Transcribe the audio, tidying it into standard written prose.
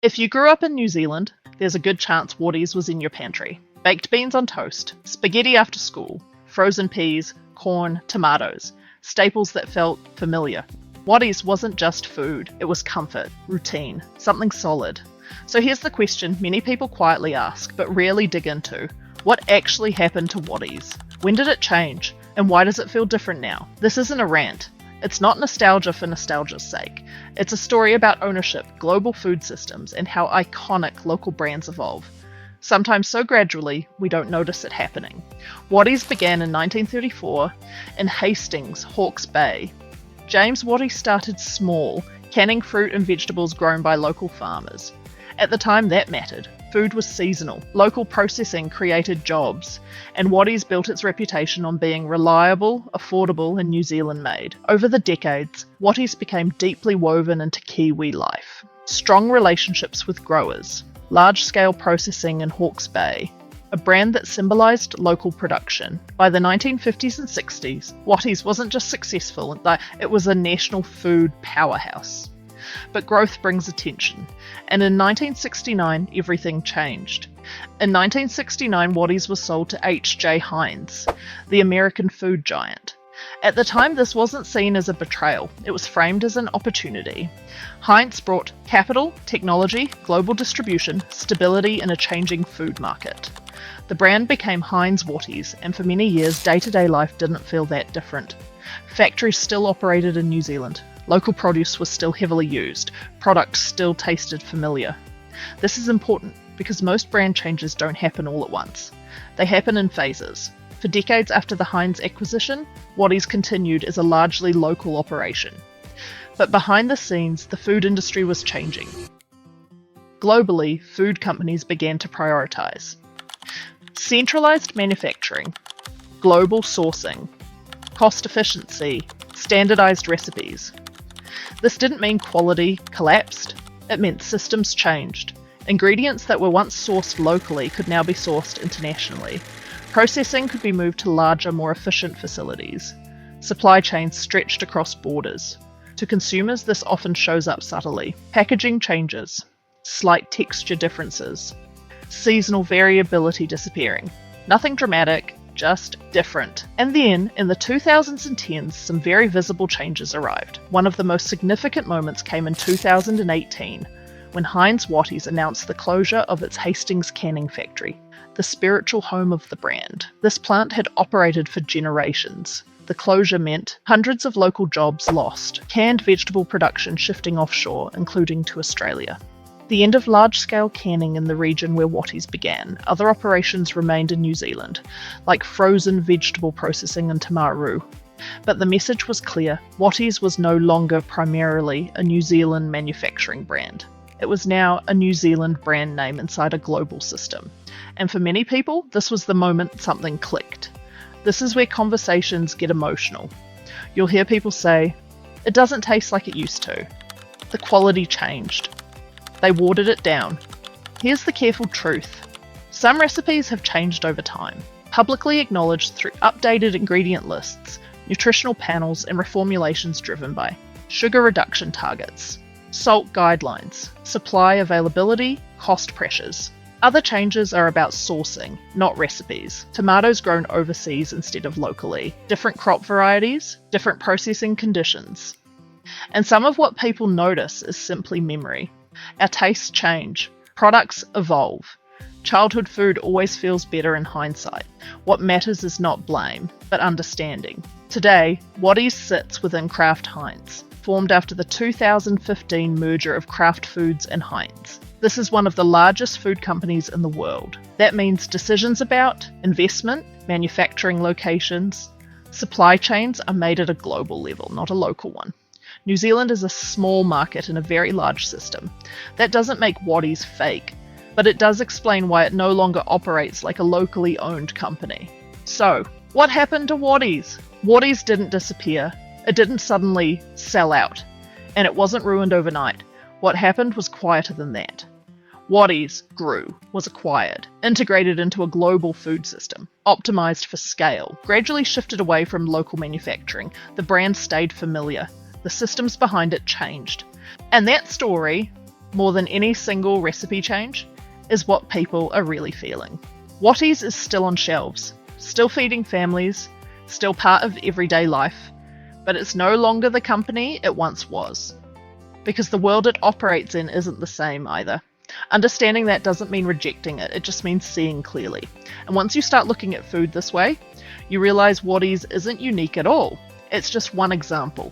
If you grew up in New Zealand, there's a good chance Watties was in your pantry. Baked beans on toast, spaghetti after school, frozen peas, corn, tomatoes, staples that felt familiar. Watties wasn't just food, it was comfort, routine, something solid. So here's the question many people quietly ask, but rarely dig into. What actually happened to Watties? When did it change? And why does it feel different now? This isn't a rant. It's not nostalgia for nostalgia's sake. It's a story about ownership, global food systems, and how iconic local brands evolve. Sometimes so gradually, we don't notice it happening. Watties began in 1934 in Hastings, Hawke's Bay. James Wattie started small, canning fruit and vegetables grown by local farmers. At the time, that mattered. Food was seasonal. Local processing created jobs, and Watties built its reputation on being reliable, affordable, and New Zealand made. Over the decades, Watties became deeply woven into Kiwi life. Strong relationships with growers, large-scale processing in Hawke's Bay, a brand that symbolised local production. By the 1950s and 60s, Watties wasn't just successful, it was a national food powerhouse. But growth brings attention, and in 1969 everything changed. In 1969 Watties was sold to HJ Heinz, the American food giant. At the time this wasn't seen as a betrayal, it was framed as an opportunity. Heinz brought capital, technology, global distribution, stability in a changing food market. The brand became Heinz Watties, and for many years day-to-day life didn't feel that different. Factories still operated in New Zealand. Local produce was still heavily used. Products still tasted familiar. This is important because most brand changes don't happen all at once. They happen in phases. For decades after the Heinz acquisition, Watties continued as a largely local operation. But behind the scenes, the food industry was changing. Globally, food companies began to prioritise centralised manufacturing, global sourcing, cost efficiency, standardised recipes. This didn't mean quality collapsed, it meant systems changed. Ingredients that were once sourced locally could now be sourced internationally. Processing could be moved to larger, more efficient facilities. Supply chains stretched across borders. To consumers, this often shows up subtly. Packaging changes, slight texture differences, seasonal variability disappearing. Nothing dramatic, just different. And then, in the 2000s and 10s, some very visible changes arrived. One of the most significant moments came in 2018, when Heinz Watties announced the closure of its Hastings canning factory, the spiritual home of the brand. This plant had operated for generations. The closure meant hundreds of local jobs lost, canned vegetable production shifting offshore, including to Australia. The end of large-scale canning in the region where Watties began. Other operations remained in New Zealand, like frozen vegetable processing in Timaru. But the message was clear. Watties was no longer primarily a New Zealand manufacturing brand. It was now a New Zealand brand name inside a global system. And for many people, this was the moment something clicked. This is where conversations get emotional. You'll hear people say, "It doesn't taste like it used to. The quality changed. They watered it down." Here's the careful truth. Some recipes have changed over time, publicly acknowledged through updated ingredient lists, nutritional panels, and reformulations driven by sugar reduction targets, salt guidelines, supply availability, cost pressures. Other changes are about sourcing, not recipes. Tomatoes grown overseas instead of locally, different crop varieties, different processing conditions. And some of what people notice is simply memory. Our tastes change, products evolve. Childhood food always feels better in hindsight. What matters is not blame, but understanding. Today, Watties sits within Kraft Heinz, formed after the 2015 merger of Kraft Foods and Heinz. This is one of the largest food companies in the world. That means decisions about investment, manufacturing locations, supply chains are made at a global level, not a local one. New Zealand is a small market in a very large system. That doesn't make Watties fake, but it does explain why it no longer operates like a locally owned company. So, what happened to Watties? Watties didn't disappear. It didn't suddenly sell out. And it wasn't ruined overnight. What happened was quieter than that. Watties grew, was acquired, integrated into a global food system, optimized for scale, gradually shifted away from local manufacturing. The brand stayed familiar. The systems behind it changed. And that story, more than any single recipe change, is what people are really feeling. Watties is still on shelves, still feeding families, still part of everyday life, but it's no longer the company it once was. Because the world it operates in isn't the same either. Understanding that doesn't mean rejecting it, it just means seeing clearly. And once you start looking at food this way, you realise Watties isn't unique at all. It's just one example